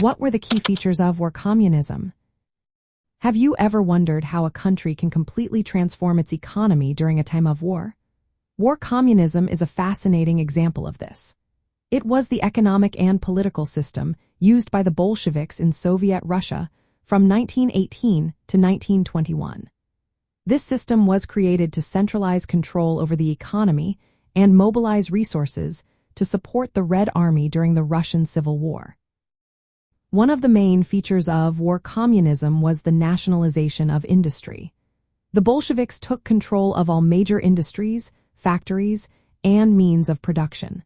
What were the key features of War Communism? Have you ever wondered how a country can completely transform its economy during a time of war? War Communism is a fascinating example of this. It was the economic and political system used by the Bolsheviks in Soviet Russia from 1918 to 1921. This system was created to centralize control over the economy and mobilize resources to support the Red Army during the Russian Civil War. One of the main features of War Communism was the nationalization of industry. The Bolsheviks took control of all major industries, factories, and means of production.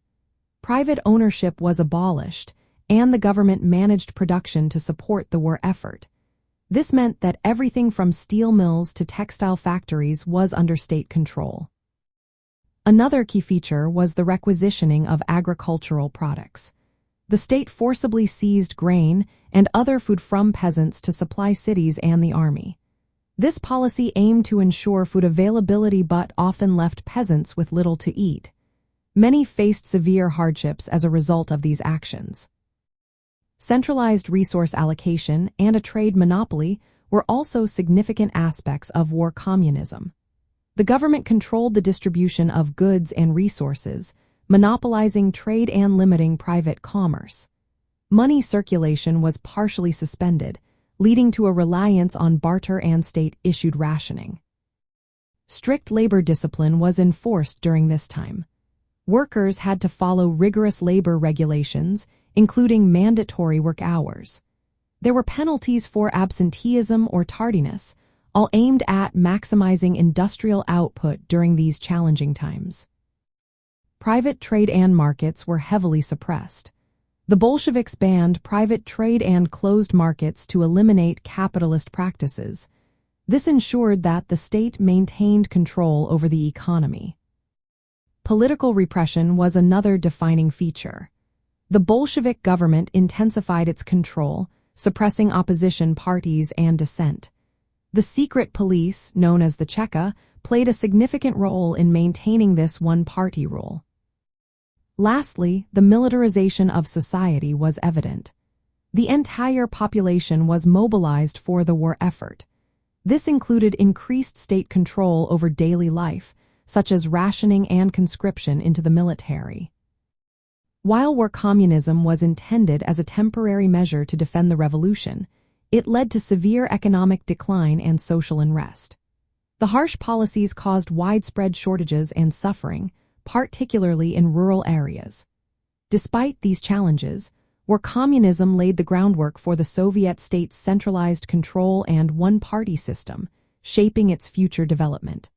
Private ownership was abolished, and the government managed production to support the war effort. This meant that everything from steel mills to textile factories was under state control. Another key feature was the requisitioning of agricultural products. The state forcibly seized grain and other food from peasants to supply cities and the army. This policy aimed to ensure food availability but often left peasants with little to eat. Many faced severe hardships as a result of these actions. Centralized resource allocation and a trade monopoly were also significant aspects of War Communism. The government controlled the distribution of goods and resources, monopolizing trade and limiting private commerce. Money circulation was partially suspended, leading to a reliance on barter and state-issued rationing. Strict labor discipline was enforced during this time. Workers had to follow rigorous labor regulations, including mandatory work hours. There were penalties for absenteeism or tardiness, all aimed at maximizing industrial output during these challenging times. Private trade and markets were heavily suppressed. The Bolsheviks banned private trade and closed markets to eliminate capitalist practices. This ensured that the state maintained control over the economy. Political repression was another defining feature. The Bolshevik government intensified its control, suppressing opposition parties and dissent. The secret police, known as the Cheka, played a significant role in maintaining this one-party rule. Lastly, the militarization of society was evident. The entire population was mobilized for the war effort. This included increased state control over daily life, such as rationing and conscription into the military. While War Communism was intended as a temporary measure to defend the revolution, it led to severe economic decline and social unrest. The harsh policies caused widespread shortages and suffering, particularly in rural areas. Despite these challenges, War Communism laid the groundwork for the Soviet state's centralized control and one-party system, shaping its future development.